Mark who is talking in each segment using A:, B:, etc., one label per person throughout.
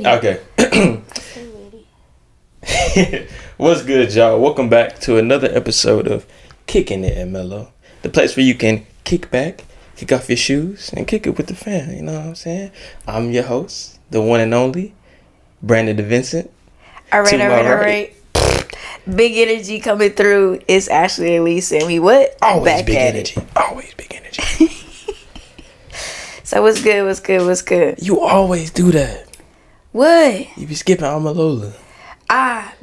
A: ready.
B: Okay.
A: So ready.
B: What's good, y'all? Welcome back to another episode of Kickin and Mellow, the place where you can kick back, kick off your shoes, and kick it with the fam. You know what I'm saying? I'm your host, the one and only Brandon DeVincent.
A: All right. Big energy coming through. It's Ashley and Lisa, and we what?
B: Always
A: Back
B: big
A: at
B: energy.
A: it.
B: Always big energy.
A: So what's good?
B: You always do that.
A: What?
B: You be skipping Amalola.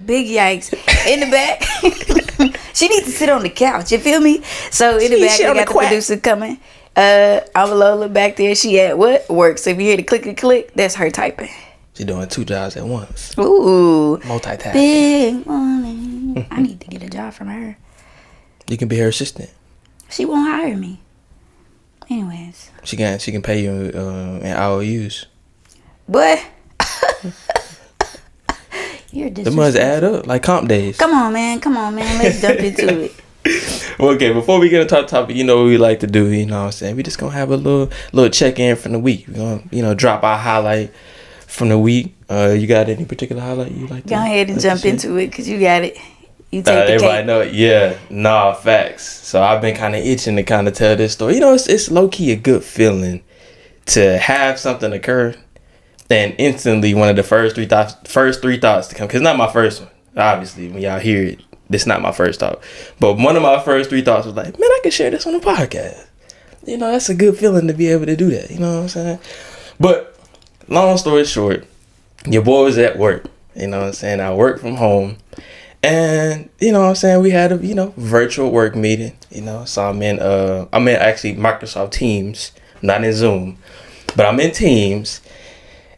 A: Big yikes. In the back. She needs to sit on the couch, you feel me? So in the back, we got the producer coming. Lola back there. She at what? Work. So if you hear the click, that's her typing.
B: She doing 2 jobs at once.
A: Ooh.
B: Multitasking.
A: Big money. I need to get a job from her.
B: You can be her assistant.
A: She won't hire me. Anyways.
B: She can pay you in IOUs.
A: But you're disrespectful.
B: The months add up like comp days.
A: Come on, man. Let's jump into it.
B: Well, okay, before we get into our topic, you know what we like to do, you know what I'm saying? We just gonna have a little check-in from the week. We're gonna, drop our highlight from the week. You got any particular highlight you like to?
A: Go ahead and jump into it, because you got it. You take the
B: everybody
A: cake.
B: know it. Yeah, facts. So I've been kind of itching to kind of tell this story. You know, it's low-key a good feeling to have something occur and instantly one of the first three thoughts to come. Because it's not my first one. Obviously, when y'all hear it, this not my first thought. But one of my first 3 thoughts was like, man, I can share this on the podcast. You know, that's a good feeling to be able to do that. You know what I'm saying? But long story short, your boy was at work. You know what I'm saying? I work from home. And, you know what I'm saying, we had a, virtual work meeting, so I'm in actually Microsoft Teams, not in Zoom, but I'm in Teams.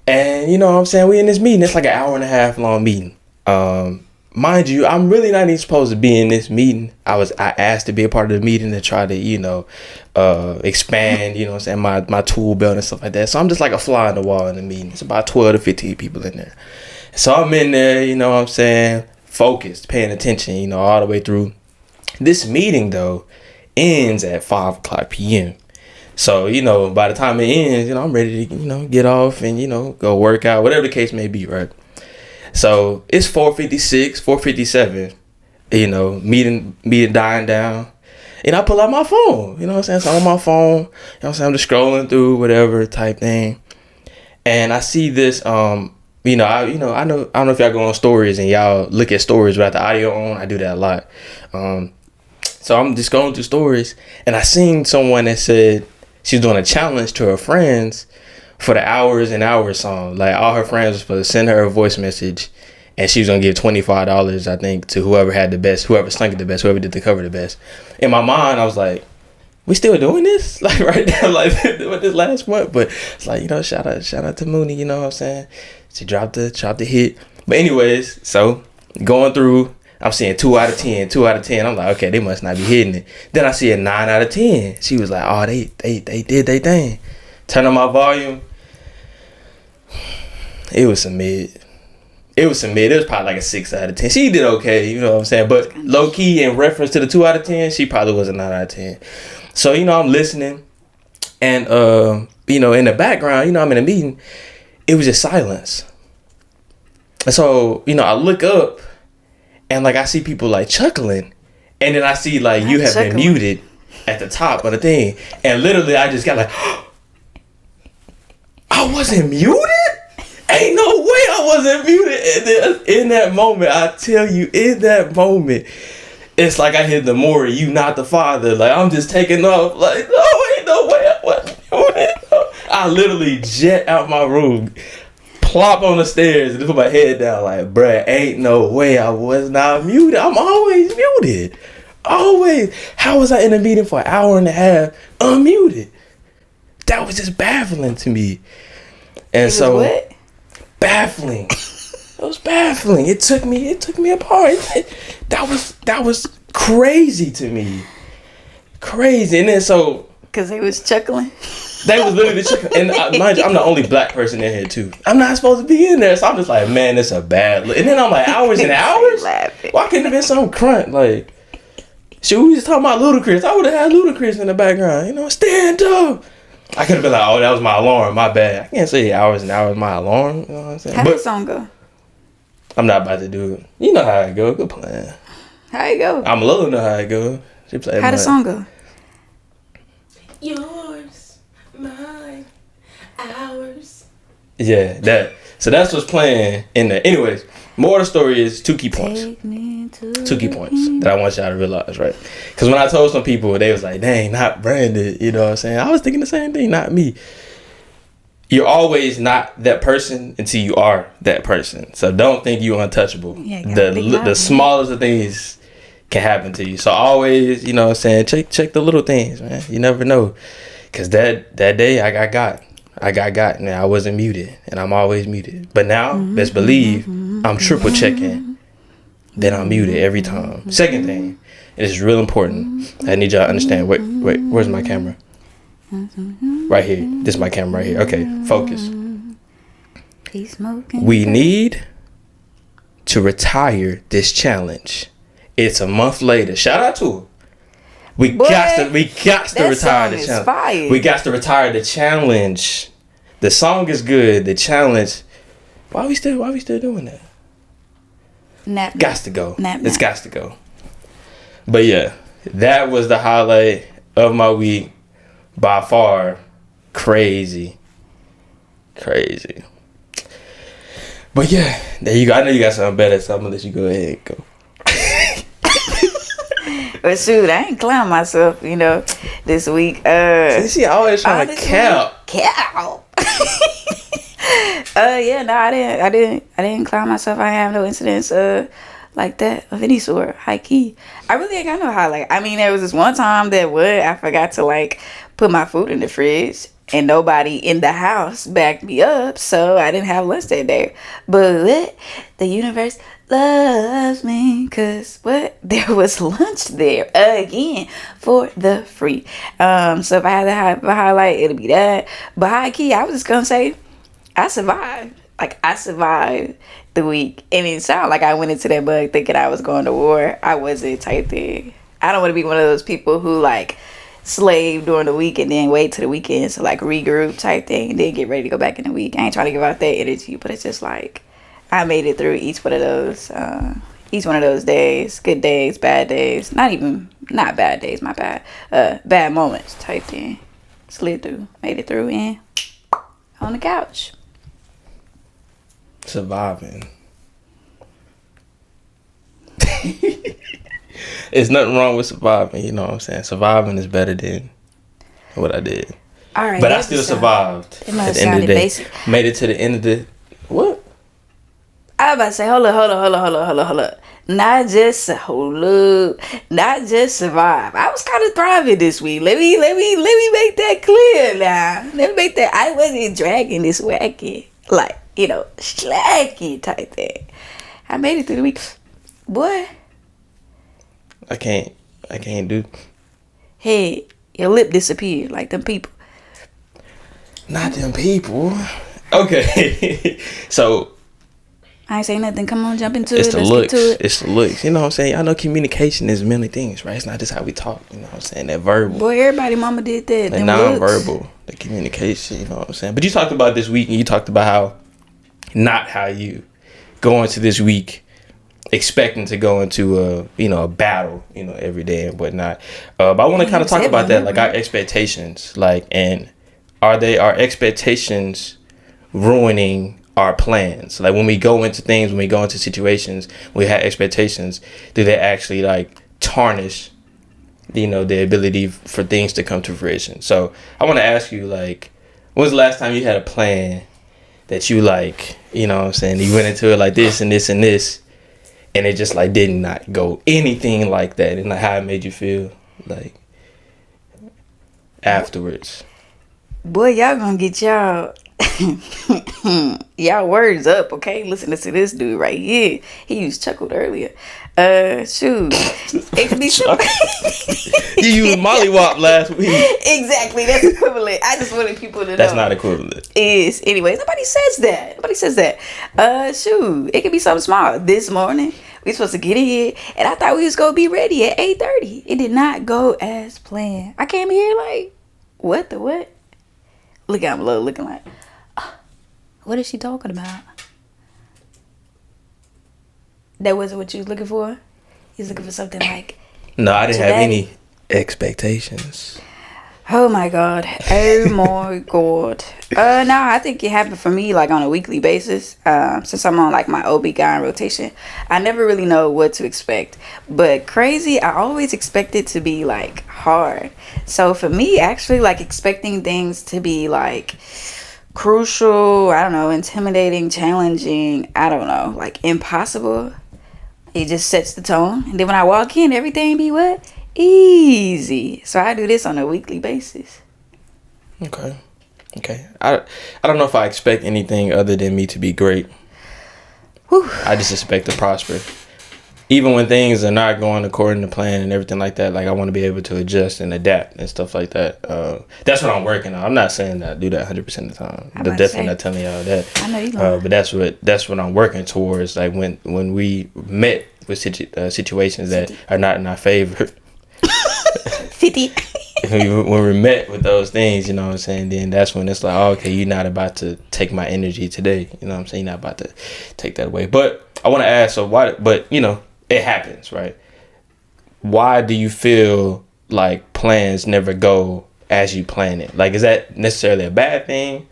B: And, you know what I'm saying, we in this meeting, it's like an 1.5 hour long meeting. Mind you, I'm really not even supposed to be in this meeting. I asked to be a part of the meeting to try to, expand, you know what I'm saying, my tool belt and stuff like that. So I'm just like a fly on the wall in the meeting. It's about 12 to 15 people in there. So I'm in there, you know what I'm saying, focused, paying attention, all the way through. This meeting, though, ends at 5:00 p.m. So, by the time it ends, I'm ready to, get off and, go work out, whatever the case may be, right? So it's 4:56, 4:57, meeting dying down. And I pull out my phone, you know what I'm saying? So I'm on my phone, you know what I'm saying? I'm just scrolling through whatever type thing. And I see this, I don't know if y'all go on stories and y'all look at stories without the audio on. I do that a lot. So I'm just going through stories and I seen someone that said she's doing a challenge to her friends for the Hours and Hours song. Like, all her friends were supposed to send her a voice message and she was going to give $25, I think, to whoever had the best, whoever sung it the best, whoever did the cover the best. In my mind, I was like, we still doing this? Like, right now, like, with this last month? But it's like, shout out to Mooney, you know what I'm saying? She dropped the hit. But anyways, so going through, I'm seeing 2 out of 10. I'm like, okay, they must not be hitting it. Then I see a 9 out of 10. She was like, oh, they did their thing. Turn on my volume. It was some mid. It was probably like a 6 out of 10. She did okay, you know what I'm saying? But low key, in reference to the 2 out of 10, she probably was a 9 out of 10. So, I'm listening. And, in the background, I'm in a meeting. It was just silence. And so, I look up and like I see people like chuckling. And then I see like you have been muted at the top of the thing. And literally I just got like, I wasn't muted? Ain't no way I wasn't muted. And then in that moment, I tell you, it's like I hit the Maury, you not the father. Like, I'm just taking off. Like, no, ain't no way I wasn't muted. I literally jet out my room, plop on the stairs, and put my head down like, bruh, ain't no way I was not muted. I'm always muted. Always. How was I in a meeting for 1.5 hours unmuted? That was just baffling to me. And so,
A: what?
B: Baffling. It was baffling. It took me apart. That was crazy to me. Crazy. And then so,
A: because they was chuckling.
B: They was literally chuckling. And mind you, I'm the only black person in here too. I'm not supposed to be in there. So I'm just like, man, it's a bad look. And then I'm like, hours and hours? Why couldn't it have been some crunk? Like, shit, we was talking about Ludacris. I would have had Ludacris in the background. Stand up. I could have been like, oh, that was my alarm. My bad. I can't say hours and hours my alarm. You know what I'm saying?
A: How did the song go?
B: I'm not about to do it. You know how it go. Good plan.
A: How it go?
B: I'm Mellow know how it go. She played
A: how the song go?
B: Yours, mine, ours. Yeah, that. So that's what's playing in there. Anyways, more of the story is two key points. Two key points that I want y'all to realize, right? Because when I told some people, they was like, dang, not Brandon. You know what I'm saying? I was thinking the same thing, not me. You're always not that person until you are that person. So don't think you're untouchable. Yeah, the smallest of things can happen to you. So always, you know what I'm saying, check the little things, man. You never know. Because that day I got and I wasn't muted. And I'm always muted. But now, best believe, I'm triple checking. Then I'm muted every time. Second thing, it is real important. I need y'all to understand. Wait, where's my camera? Right here. This is my camera right here. Okay, focus. We need to retire this challenge. It's a month later. Shout out to her. We got to retire the challenge. Fire. We got to retire the challenge. The song is good. The challenge. Why we still doing that?
A: Nap.
B: Gots to go. It's gots to go. But yeah, that was the highlight of my week. By far, crazy. But yeah, there you go. I know you got something better, so I'm gonna let you go ahead and go.
A: But shoot, I ain't clown myself, this week.
B: She always trying to cow.
A: Yeah, no, I didn't clown myself. I have no incidents like that of any sort. High key, I really ain't got no highlight. I mean, there was this one time that I forgot to put my food in the fridge, and nobody in the house backed me up, so I didn't have lunch that day. But the universe loves me, cause there was lunch there again for the free. So if I had to have a highlight, it'll be that. But high key, I was just gonna say I survived. I survived the week, and it sounded like I went into that bug thinking I was going to war. I wasn't, type thing. I don't want to be one of those people who slave during the week and then wait till the weekend to regroup type thing and then get ready to go back in the week. I ain't trying to give out that energy, but it's just I made it through each one of those days, good days, bad days, not bad days, my bad, bad moments type thing. Slid through, made it through, and on the couch.
B: Surviving. There's nothing wrong with surviving, you know what I'm saying? Surviving is better than what I did.
A: All right.
B: But I still survived.
A: It must sounded basic.
B: Made it to the end of the what?
A: I was about to say, hold up. Not just survive. I was kind of thriving this week. Let me make that clear now. Let me make that. I wasn't dragging this wacky, slacky type thing. I made it through the week. Boy.
B: I can't do.
A: Hey, your lip disappeared like them people.
B: Not them people. Okay. So
A: I ain't saying nothing. Come on, jump into
B: it.
A: Let's
B: looks.
A: Get to it.
B: It's the looks. You know what I'm saying? I know communication is many things, right? It's not just how we talk. You know what I'm saying? That verbal.
A: Boy, everybody mama did that.
B: The non-verbal. The communication. You know what I'm saying? But you talked about this week, and you talked about how you go into this week expecting to go into a battle, every day and whatnot. But I want to kind of talk about that, our expectations, and are our expectations ruining our plans? When we go into things, when we go into situations, we have expectations. Do they actually tarnish, the ability for things to come to fruition? So I want to ask you, when was the last time you had a plan that you you know what I'm saying? You went into it like this and this and this, and it just did not go anything like that, and how it made you feel afterwards.
A: Boy, y'all gonna get y'all words up, okay? Listen to this dude right here. He used chuckled earlier. Shoot. It could be
B: You used mollywop last week.
A: Exactly, that's equivalent. I just wanted people to know.
B: That's not equivalent.
A: Anyways, nobody says that. Shoot. It could be something small. This morning, we supposed to get in here, and I thought we was gonna be ready at 8:30. It did not go as planned. I came here what the what? Look at him, looking like, what is she talking about? That wasn't what you was looking for? You was looking for something like...
B: No, I didn't have any expectations.
A: Oh my god. Oh my god. No, I think it happened for me like on a weekly basis. Since I'm on like my OB-GYN rotation, I never really know what to expect. But crazy, I always expect it to be like hard. So for me, actually like expecting things to be like crucial, I don't know, intimidating, challenging, I don't know, like impossible. It just sets the tone. And then when I walk in, everything be what? Easy. So I do this on a weekly basis.
B: Okay. I don't know if I expect anything other than me to be great.
A: Whew.
B: I just expect to prosper. Even when things are not going according to plan and everything like that, like I want to be able to adjust and adapt and stuff like that. That's what I'm working on. I'm not saying that I do that 100% of the time. I'm definitely not telling y'all that.
A: I know you don't.
B: But that's what I'm working towards. Like when we met with situations that are not in our favor.
A: 50.
B: When we're met with those things, you know what I'm saying, then that's when it's like, oh, okay, you're not about to take my energy today. You know what I'm saying? You're not about to take that away. But I want to ask, so why, but you know, it happens, right? Why do you feel like plans never go as you plan it? Like, is that necessarily a bad thing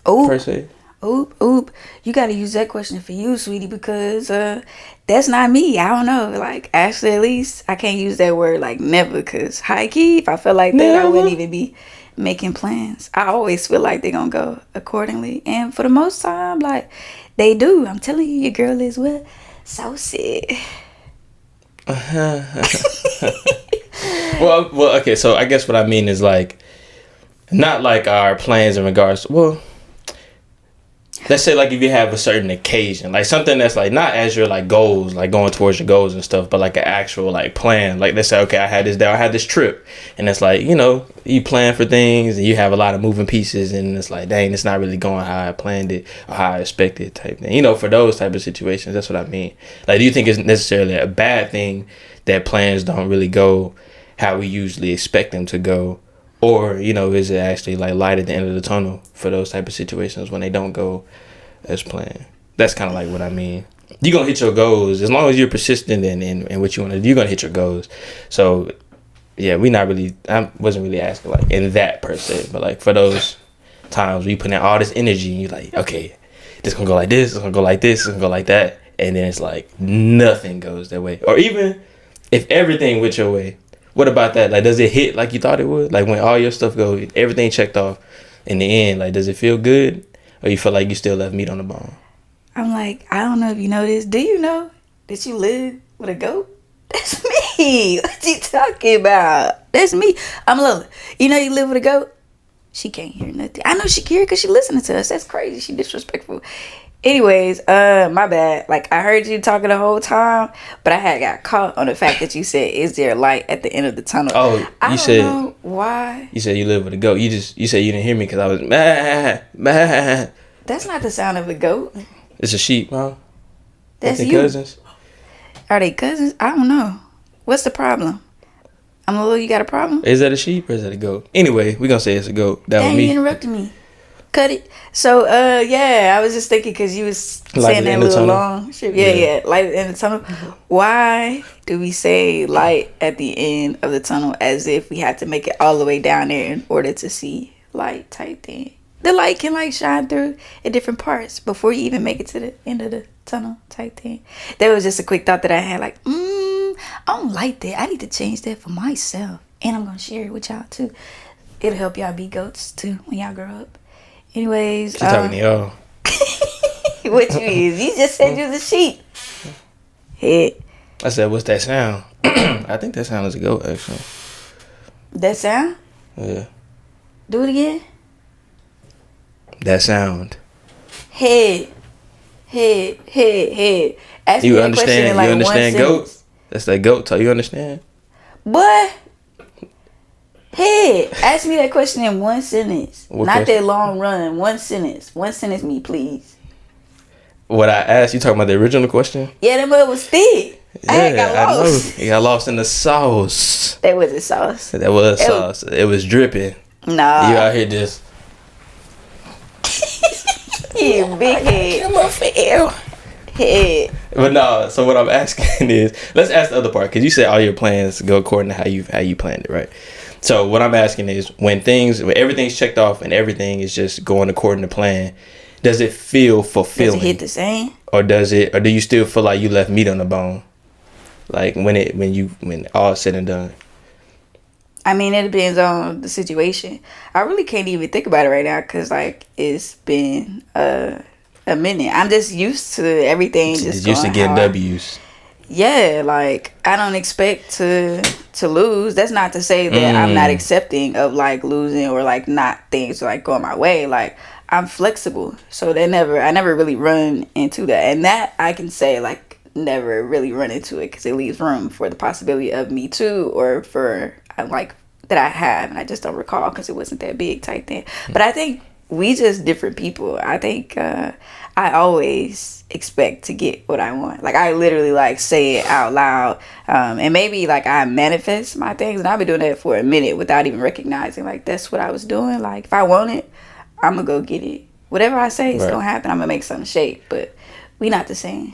B: per se?
A: Oop. You got to use that question for you, sweetie, because that's not me. I don't know. Like, actually, at least I can't use that word like never, because high key, if I felt like that, I wouldn't even be making plans. I always feel like they're going to go accordingly. And for the most time, like, they do. I'm telling you, your girl is what? Saucy.
B: Well, okay, so I guess what I mean is like, not like our plans in regards to, well, let's say like if you have a certain occasion, like something that's like not as your like goals, like going towards your goals and stuff, but like an actual like plan. Like let's say, okay, I had this trip, and it's like, you know, you plan for things and you have a lot of moving pieces, and it's like, dang, it's not really going how I planned it or how I expected type thing. You know, for those type of situations, that's what I mean. Like, do you think it's necessarily a bad thing that plans don't really go how we usually expect them to go? Or, you know, is it actually like light at the end of the tunnel for those type of situations when they don't go as planned? That's kind of like what I mean. You're going to hit your goals. As long as you're persistent in what you want to do, you're going to hit your goals. So, yeah, I wasn't really asking like in that per se. But like for those times where you put in all this energy and you're like, okay, this going to go like this, it's going to go like this, it's going to go like that. And then it's like nothing goes that way. Or even if everything went your way, what about that? Like, does it hit like you thought it would? Like, when all your stuff goes, everything checked off in the end, like, does it feel good? Or you feel like you still left meat on the bone?
A: I'm like, I don't know if you know this. Do you know that you live with a goat? That's me. What you talking about? That's me. I'm Lola. You know you live with a goat? She can't hear nothing. I know she can hear because she listening to us. That's crazy. She disrespectful. Anyways, my bad. Like, I heard you talking the whole time, but I had got caught on the fact that you said, "Is there a light at the end of the tunnel?"
B: Oh,
A: I don't know why.
B: You said you live with a goat. You said you didn't hear me because I was bah.
A: That's not the sound of a goat.
B: It's a sheep, huh?
A: That's
B: you.
A: Cousins. Are they cousins? I don't know. What's the problem? I'm a little. You got a problem?
B: Is that a sheep or is that a goat? Anyway, we're gonna say it's a goat. That was me.
A: You interrupted me. Cut it. So, yeah, I was just thinking because you was saying that little long shit. Yeah, light in the tunnel. Why do we say light at the end of the tunnel as if we have to make it all the way down there in order to see light type thing? The light can like shine through at different parts before you even make it to the end of the tunnel type thing. That was just a quick thought that I had like, I don't like that. I need to change that for myself. And I'm going to share it with y'all too. It'll help y'all be goats too when y'all grow up. Anyways,
B: she's talking to y'all.
A: What you is? You just said you're the sheep. Head.
B: I said, what's that sound? I think that sound is a goat, actually.
A: That sound?
B: Yeah.
A: Do it again.
B: That sound.
A: Head. Ask
B: you
A: me
B: understand?
A: In like
B: you understand goat?
A: Sentence.
B: That's that goat talk. You understand?
A: Boy. Hey, ask me that question in one sentence. Not question? That long run. One sentence. One sentence me, please.
B: What I asked, you talking about the original question?
A: Yeah, that mud was thick.
B: Yeah, I know. You got lost in the sauce.
A: That wasn't sauce.
B: That was sauce. It was dripping.
A: Nah.
B: You out here just...
A: Yeah, big head.
B: I'm a fail.
A: Head.
B: But no, so what I'm asking is, let's ask the other part, because you said all your plans go according to how you planned it, right? So what I'm asking is, when everything's checked off and everything is just going according to plan, does it feel fulfilling?
A: Does it hit the same?
B: Or do you still feel like you left meat on the bone? Like when all said and done.
A: I mean, it depends on the situation. I really can't even think about it right now because, like, it's been a minute. I'm just used to everything. Just
B: used to getting W's.
A: Yeah, like, I don't expect to lose. That's not to say that I'm not accepting of, like, losing or, like, not things, like, going my way. Like, I'm flexible. So I never really run into that. And that I can say, like, never really run into it because it leaves room for the possibility of me too, or for, like, that I have. And I just don't recall because it wasn't that big type thing. But I think we just different people. I think I always expect to get what I want. Like, I literally, like, say it out loud. And maybe, like, I manifest my things. And I've been doing that for a minute without even recognizing, like, that's what I was doing. Like, if I want it, I'm going to go get it. Whatever I say is going to happen. I'm going to make something shape. But we not the same.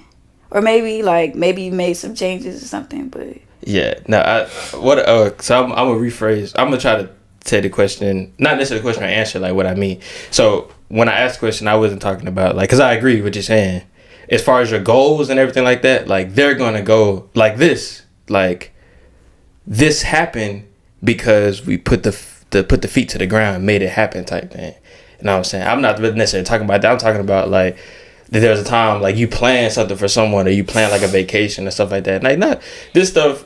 A: Or maybe you made some changes or something. But
B: yeah. No, so I'm going to rephrase. I'm going to try to say the question, not necessarily the question or answer, like, what I mean. So when I asked the question, I wasn't talking about, like, because I agree with what you're saying. As far as your goals and everything like that, like, they're going to go like this. Like, this happened because we put the feet to the ground, made it happen type thing. You know what I'm saying? I'm not necessarily talking about that. I'm talking about, like, that there's a time, like, you plan something for someone or you plan, like, a vacation or stuff like that. Like, not this stuff.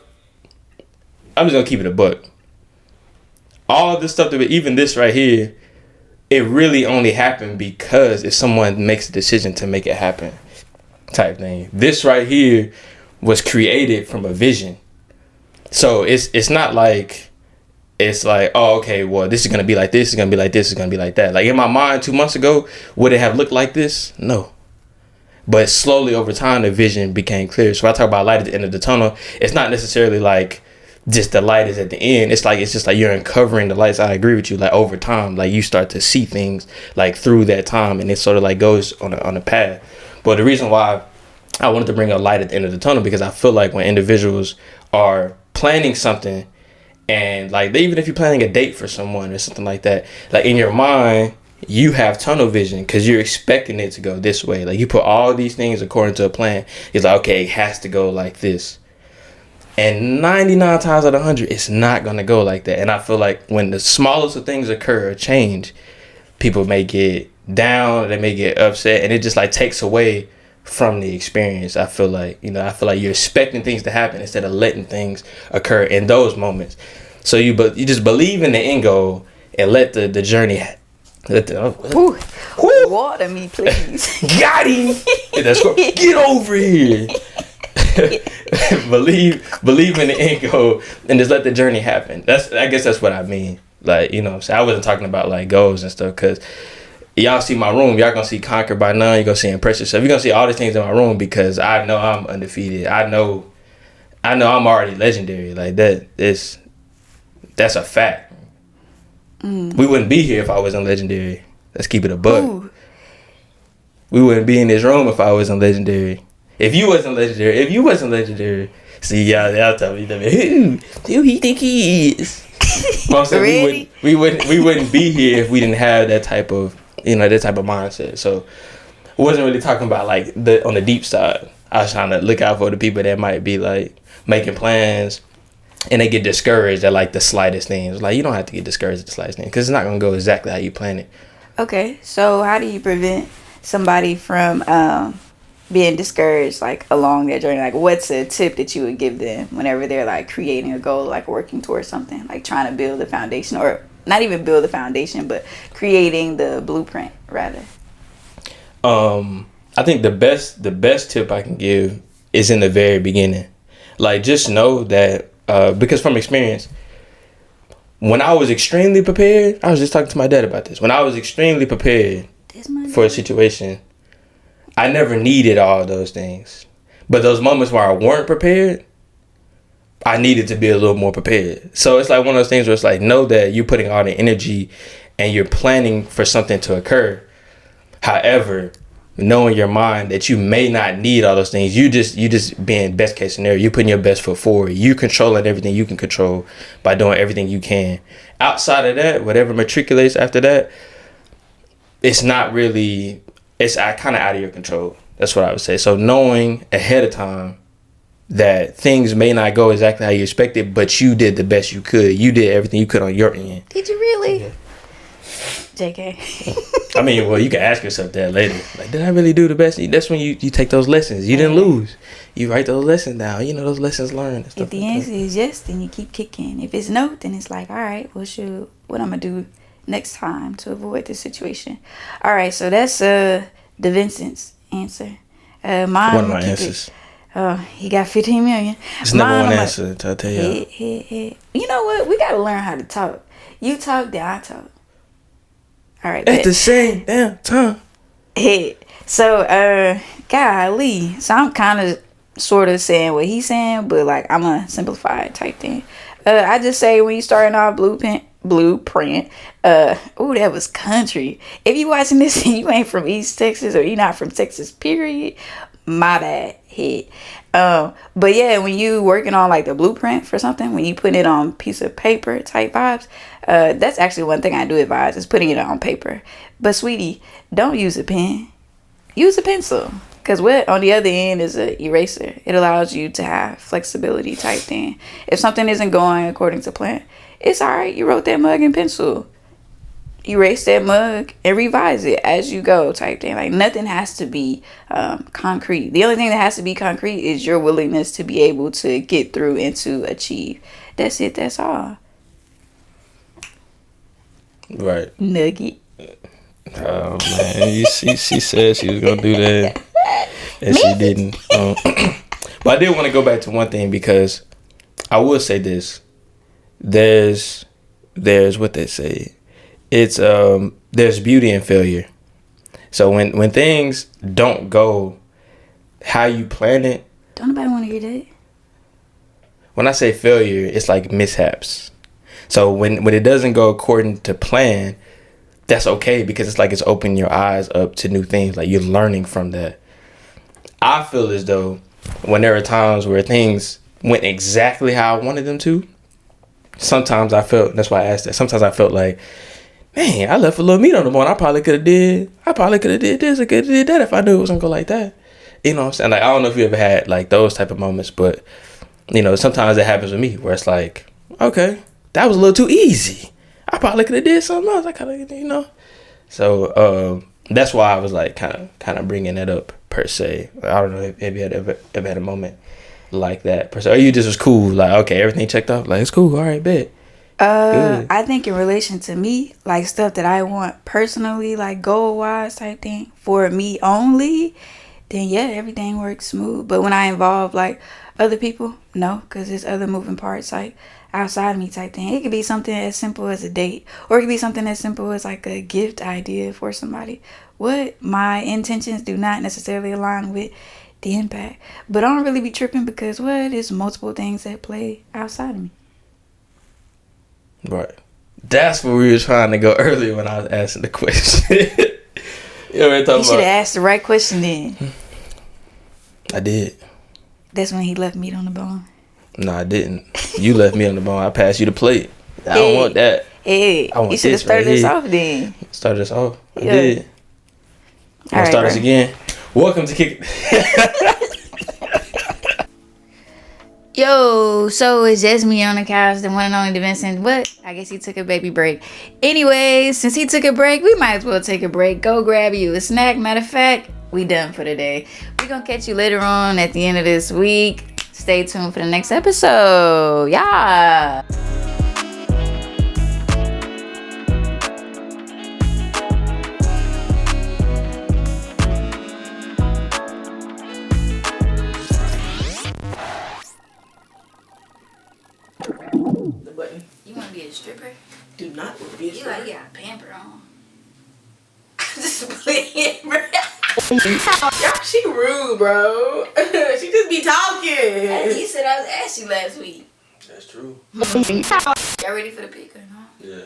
B: I'm just going to keep it a buck. All this stuff, even this right here, it really only happened because if someone makes a decision to make it happen type thing. This right here was created from a vision. So it's not like, it's like, oh, okay, well, this is going to be like this, it's going to be like this, it's going to be like that. Like, in my mind 2 months ago, would it have looked like this? No. But slowly over time, the vision became clear. So when I talk about light at the end of the tunnel, it's not necessarily like just the light is at the end. It's just like you're uncovering the lights. I agree with you. Like, over time, like, you start to see things, like, through that time, and it sort of, like, goes on a path. But the reason why I wanted to bring a light at the end of the tunnel, because I feel like when individuals are planning something, and, like, even if you're planning a date for someone or something like that, like, in your mind, you have tunnel vision because you're expecting it to go this way. Like, you put all these things according to a plan. It's like, okay, it has to go like this. And 99 times out of 100, it's not going to go like that. And I feel like when the smallest of things occur or change, people may get down, they may get upset, and it just, like, takes away from the experience. I feel like you're expecting things to happen instead of letting things occur in those moments. So you just believe in the end goal and let the journey
A: water me, please.
B: Got him. Get over here. believe in the end goal and just let the journey happen. I guess that's what I mean. Like, you know what I'm saying? I wasn't talking about, like, goals and stuff, because y'all see my room, y'all gonna see Conquer by None, you're gonna see Impress Yourself, you're gonna see all these things in my room because I know I'm undefeated. I know I'm already legendary. Like, that's a fact. We wouldn't be here if I wasn't legendary. Let's keep it a buck. Ooh. We wouldn't be in this room if I wasn't legendary. If you wasn't legendary, see, y'all tell me, who he think he is? I'm saying, really? we wouldn't be here if we didn't have that type of mindset. So I wasn't really talking about, like, on the deep side. I was trying to look out for the people that might be, like, making plans and they get discouraged at, like, the slightest things. Like, you don't have to get discouraged at the slightest thing because it's not gonna go exactly how you plan it.
A: Okay, so how do you prevent somebody from being discouraged, like, along their journey? Like, what's a tip that you would give them whenever they're, like, creating a goal, like, working towards something, like, trying to build a foundation, or not even build the foundation, but creating the blueprint rather?
B: I think the best tip I can give is in the very beginning. Like, just know that because from experience, when I was extremely prepared, I was just talking to my dad about this. When I was extremely prepared for a situation, I never needed all those things. But those moments where I weren't prepared, I needed to be a little more prepared. So it's like one of those things where it's like, know that you're putting all the energy and you're planning for something to occur. However, knowing your mind that you may not need all those things, you just being best case scenario, you putting your best foot forward, you controlling everything you can control by doing everything you can. Outside of that, whatever matriculates after that, it's not really, it's kind of out of your control. That's what I would say. So knowing ahead of time that things may not go exactly how you expected, but you did the best you could. You did everything you could on your end.
A: Did you really? Yeah. JK.
B: I mean, well, you can ask yourself that later. Like, did I really do the best? That's when you take those lessons. You didn't lose. You write those lessons down. You know, those lessons learned. And stuff
A: if the answer is yes, then you keep kicking. If it's no, then it's like, all right, well, shoot, what I'm going to do next time to avoid this situation. All right, so that's DeVincent's answer. Mine,
B: one of my answers.
A: He got 15 million.
B: It's number one answer, I'll tell you.
A: You know what? We got to learn how to talk. You talk, then I talk. All right.
B: At the same damn time.
A: So, golly. So I'm kind of sort of saying what he's saying, but like I'm a simplified type thing. I just say when you starting off blueprint. Oh, that was country. If you watching this and you ain't from East Texas or you not from Texas, period, my bad. But yeah, when you working on like the blueprint for something, when you put it on piece of paper type vibes, that's actually one thing I do advise is putting it on paper. But sweetie, don't use a pen. Use a pencil. Because what on the other end is an eraser. It allows you to have flexibility type thing. If something isn't going according to plan, it's all right. You wrote that mug in pencil. Erase that mug and revise it as you go type thing. Like nothing has to be concrete. The only thing that has to be concrete is your willingness to be able to get through and to achieve. That's it. That's all.
B: Right.
A: Nugget.
B: Oh man, she said she was gonna do that, and she didn't. But I did want to go back to one thing because I will say this: there's what they say. It's there's beauty in failure. So when things don't go how you plan it,
A: don't nobody want to hear that.
B: When I say failure, it's like mishaps. So when it doesn't go according to plan, that's okay because it's like it's opening your eyes up to new things. Like you're learning from that. I feel as though when there are times where things went exactly how I wanted them to, sometimes I felt, that's why I asked that, sometimes I felt like, man, I left a little meat on the bone. I probably could have did this or could have did that if I knew it was going to go like that. You know what I'm saying? Like, I don't know if you ever had like those type of moments, but you know, sometimes it happens with me where it's like, okay, that was a little too easy. I probably could have did something else. I could have, you know. So that's why I was like kind of bringing that up per se. I don't know if you had ever had a moment like that per se. Or you just was cool, like okay, everything checked off, like it's cool, all right, bet.
A: I think in relation to me, like stuff that I want personally, like goal wise type thing for me only, then yeah, everything works smooth. But when I involve like other people, no, because there's other moving parts like outside of me type thing. It could be something as simple as a date, or it could be something as simple as like a gift idea for somebody. What my intentions do not necessarily align with the impact, but I don't really be tripping because there's multiple things that play outside of me.
B: Right. That's where we were trying to go earlier when I was asking the question. You
A: should have asked the right question then.
B: I did.
A: That's when he left meat on the bone.
B: No, I didn't. You left me on the bone. I passed you the plate. I don't want that.
A: Hey, you should have started us off then.
B: Started us off. I did. You want to start us again? Welcome to Kickin.
A: Yo, so it's just me on the couch, the one and only DeVincent. What? I guess he took a baby break. Anyways, since he took a break, we might as well take a break. Go grab you a snack. Matter of fact, we done for today. We're going to catch you later on at the end of this week. Stay tuned for the next episode. Yeah.
C: The button.
A: You want to be a stripper?
C: Do not want to be a stripper.
A: You got pamper on. Just playing, bro.
C: Y'all, she rude, bro. She just be talking.
A: Hey, you said I was asked you last week.
B: That's true.
A: Y'all ready for the pick or not?
B: Yeah.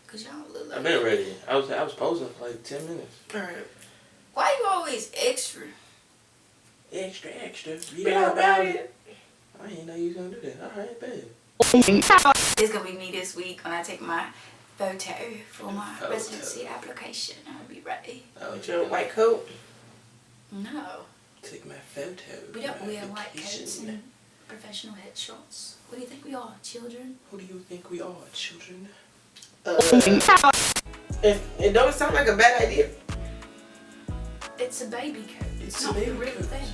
A: Cause y'all look like
B: I've been ready. I was posing for like 10 minutes.
C: All right.
A: Why you always extra?
B: Extra.
C: Read all about it.
B: I didn't know you was gonna do that. Alright, babe.
A: It's gonna be me this week when I take my photo for my residency application. I'll be ready.
C: With your white coat?
A: No.
B: Take my photo.
A: We don't wear white coats and professional headshots. What do you think we are, children?
B: Who do you think we are, children?
C: It don't sound like a bad idea.
A: It's a baby coat.
B: It's
A: not
B: a baby
A: the real
B: coat.
A: thing.